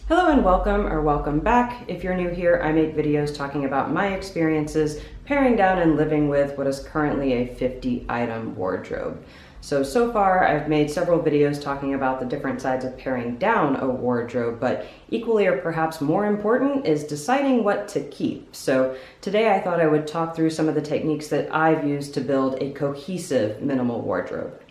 Hello and welcome or welcome back. If you're new here, I make videos talking about my experiences paring down and living with what is currently a 50-item wardrobe. So far I've made several videos talking about the different sides of paring down a wardrobe, but equally or perhaps more important is deciding what to keep. So today I thought I would talk through some of the techniques that I've used to build a cohesive minimal wardrobe.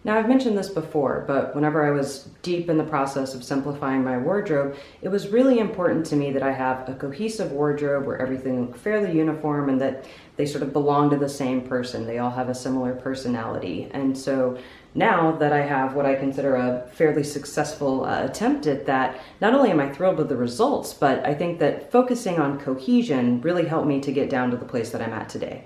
Now, I've mentioned this before, but whenever I was deep in the process of simplifying my wardrobe, it was really important to me that I have a cohesive wardrobe where everything looked fairly uniform and that they sort of belong to the same person. They all have a similar personality. And so now that I have what I consider a fairly successful attempt at that, not only am I thrilled with the results, but I think that focusing on cohesion really helped me to get down to the place that I'm at today.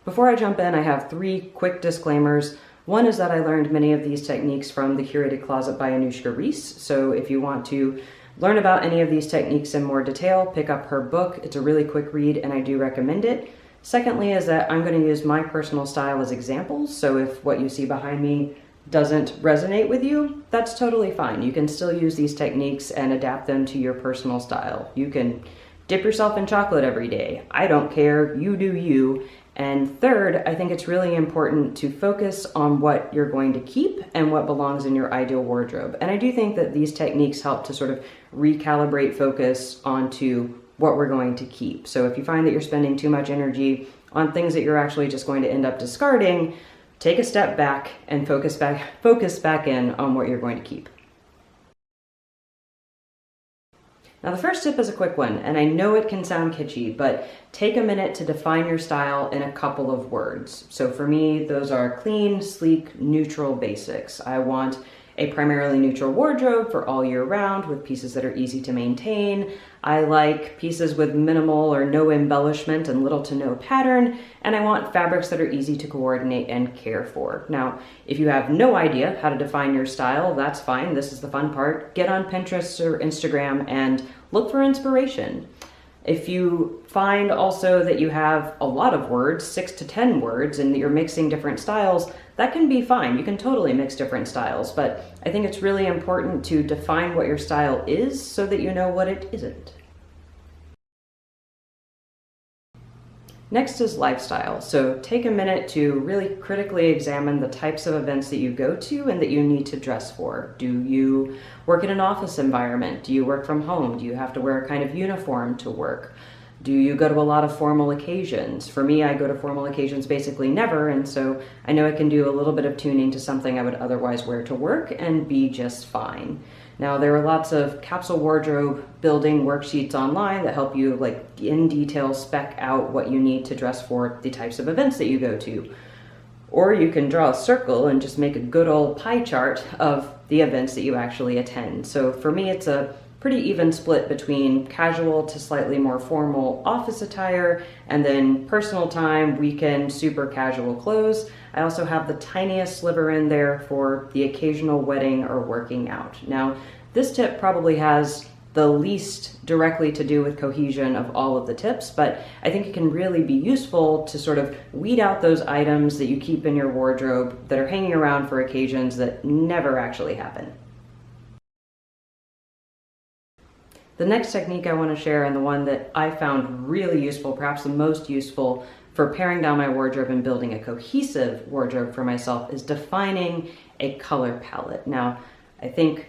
Before I jump in, I have 3 quick disclaimers. One is that I learned many of these techniques from The Curated Closet by Anushka Rees. So if you want to learn about any of these techniques in more detail, pick up her book. It's a really quick read and I do recommend it. Secondly is that I'm going to use my personal style as examples. So if what you see behind me doesn't resonate with you, that's totally fine. You can still use these techniques and adapt them to your personal style. You can dip yourself in chocolate every day. I don't care. You do you. And third, I think it's really important to focus on what you're going to keep and what belongs in your ideal wardrobe. And I do think that these techniques help to sort of recalibrate focus onto what we're going to keep. So if you find that you're spending too much energy on things that you're actually just going to end up discarding, take a step back and focus back in on what you're going to keep. Now the first tip is a quick one, and I know it can sound kitschy, but take a minute to define your style in a couple of words. So for me, those are clean, sleek, neutral basics. I want a primarily neutral wardrobe for all year round with pieces that are easy to maintain. I like pieces with minimal or no embellishment and little to no pattern, and I want fabrics that are easy to coordinate and care for. Now, if you have no idea how to define your style, that's fine. This is the fun part. Get on Pinterest or Instagram and look for inspiration. If you find also that you have a lot of words, 6 to 10 words, and that you're mixing different styles, that can be fine. You can totally mix different styles, but I think it's really important to define what your style is so that you know what it isn't. Next is lifestyle. So take a minute to really critically examine the types of events that you go to and that you need to dress for. Do you work in an office environment? Do you work from home? Do you have to wear a kind of uniform to work? Do you go to a lot of formal occasions? For me, I go to formal occasions basically never, and so I know I can do a little bit of tuning to something I would otherwise wear to work and be just fine. Now, there are lots of capsule wardrobe building worksheets online that help you in detail spec out what you need to dress for the types of events that you go to. Or you can draw a circle and just make a good old pie chart of the events that you actually attend. So for me, it's a pretty even split between casual to slightly more formal office attire, and then personal time, weekend, super casual clothes. I also have the tiniest sliver in there for the occasional wedding or working out. Now, this tip probably has the least directly to do with cohesion of all of the tips, but I think it can really be useful to sort of weed out those items that you keep in your wardrobe that are hanging around for occasions that never actually happen. The next technique I want to share, and the one that I found really useful, perhaps the most useful for paring down my wardrobe and building a cohesive wardrobe for myself, is defining a color palette. Now, I think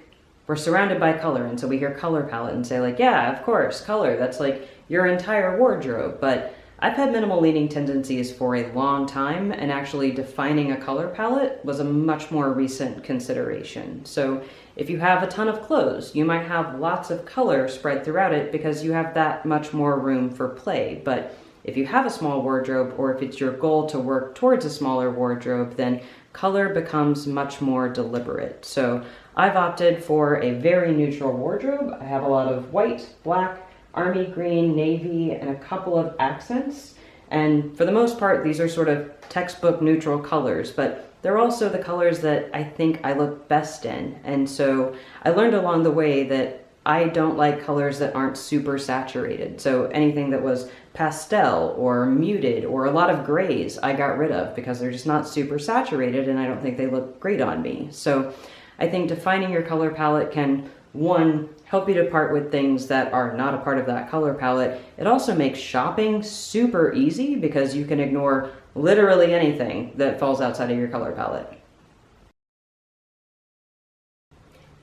we're surrounded by color, and so we hear color palette and say yeah, of course, color, that's your entire wardrobe. But I've had minimal leaning tendencies for a long time, and actually defining a color palette was a much more recent consideration. So if you have a ton of clothes, you might have lots of color spread throughout it because you have that much more room for play. But if you have a small wardrobe, or if it's your goal to work towards a smaller wardrobe, then color becomes much more deliberate. So I've opted for a very neutral wardrobe. I have a lot of white, black, army green, navy, and a couple of accents. And for the most part, these are sort of textbook neutral colors, but they're also the colors that I think I look best in. And so I learned along the way that I don't like colors that aren't super saturated. So anything that was pastel or muted or a lot of grays, I got rid of because they're just not super saturated and I don't think they look great on me. So I think defining your color palette can one, help you to part with things that are not a part of that color palette. It also makes shopping super easy because you can ignore literally anything that falls outside of your color palette.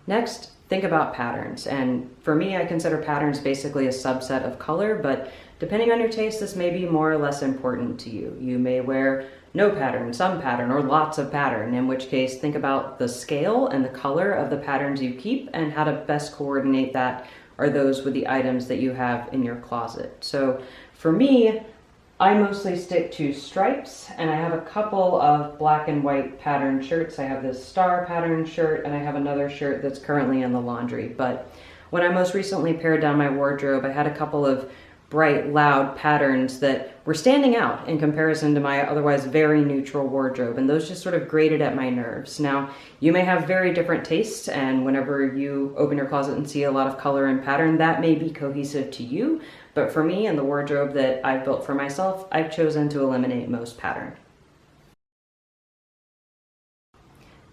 Next, think about patterns. And for me, I consider patterns basically a subset of color, but depending on your taste, this may be more or less important to you. You may wear no pattern, some pattern, or lots of pattern, in which case think about the scale and the color of the patterns you keep and how to best coordinate that or those with the items that you have in your closet. So for me, I mostly stick to stripes, and I have a couple of black and white pattern shirts. I have this star pattern shirt, and I have another shirt that's currently in the laundry. But when I most recently pared down my wardrobe, I had a couple of bright, loud patterns that were standing out in comparison to my otherwise very neutral wardrobe, and those just sort of grated at my nerves. Now, you may have very different tastes, and whenever you open your closet and see a lot of color and pattern, that may be cohesive to you, but for me and the wardrobe that I've built for myself, I've chosen to eliminate most pattern.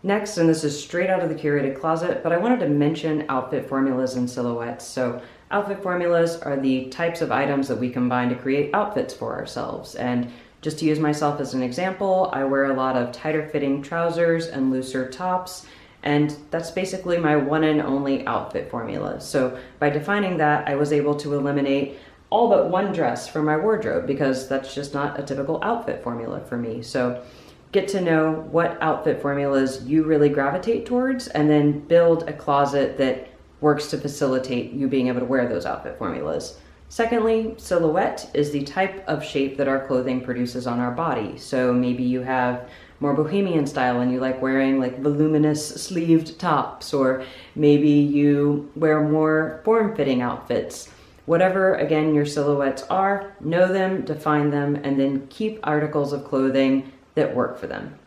Next, and this is straight out of the curated closet, but I wanted to mention outfit formulas and silhouettes. So outfit formulas are the types of items that we combine to create outfits for ourselves. And just to use myself as an example, I wear a lot of tighter fitting trousers and looser tops, and that's basically my one and only outfit formula. So by defining that, I was able to eliminate all but one dress from my wardrobe because that's just not a typical outfit formula for me. So get to know what outfit formulas you really gravitate towards, and then build a closet that works to facilitate you being able to wear those outfit formulas. Secondly, silhouette is the type of shape that our clothing produces on our body. So maybe you have more bohemian style and you like wearing like voluminous sleeved tops, or maybe you wear more form-fitting outfits. Whatever, again, your silhouettes are, know them, define them, and then keep articles of clothing that work for them.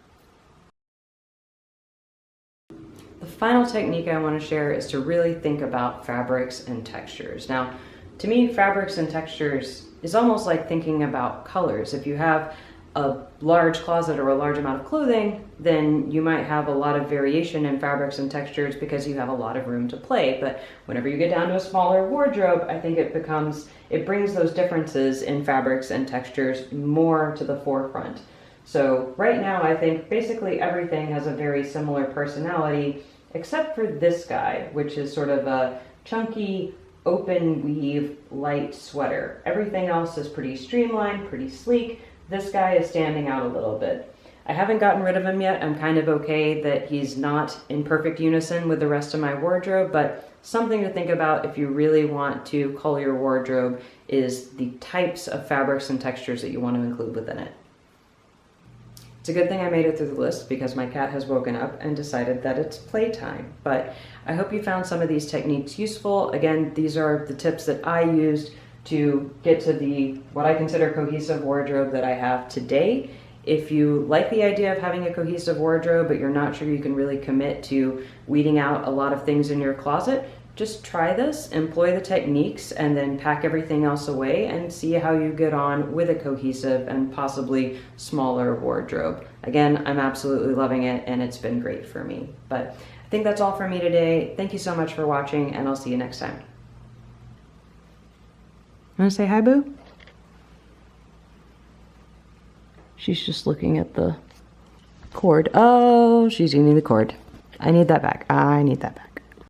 The final technique I want to share is to really think about fabrics and textures. Now, to me, fabrics and textures is almost like thinking about colors. If you have a large closet or a large amount of clothing, then you might have a lot of variation in fabrics and textures because you have a lot of room to play. But whenever you get down to a smaller wardrobe, I think it brings those differences in fabrics and textures more to the forefront. So right now, I think basically everything has a very similar personality, except for this guy, which is sort of a chunky, open weave, light sweater. Everything else is pretty streamlined, pretty sleek. This guy is standing out a little bit. I haven't gotten rid of him yet. I'm kind of okay that he's not in perfect unison with the rest of my wardrobe, but something to think about if you really want to color your wardrobe is the types of fabrics and textures that you want to include within it. It's a good thing I made it through the list because my cat has woken up and decided that it's playtime. But I hope you found some of these techniques useful. Again, these are the tips that I used to get to what I consider cohesive wardrobe that I have today. If you like the idea of having a cohesive wardrobe, but you're not sure you can really commit to weeding out a lot of things in your closet, just try this, employ the techniques, and then pack everything else away and see how you get on with a cohesive and possibly smaller wardrobe. Again, I'm absolutely loving it and it's been great for me. But I think that's all for me today. Thank you so much for watching, and I'll see you next time. Want to say hi, Boo? She's just looking at the cord. Oh, she's eating the cord. I need that back. I need that back.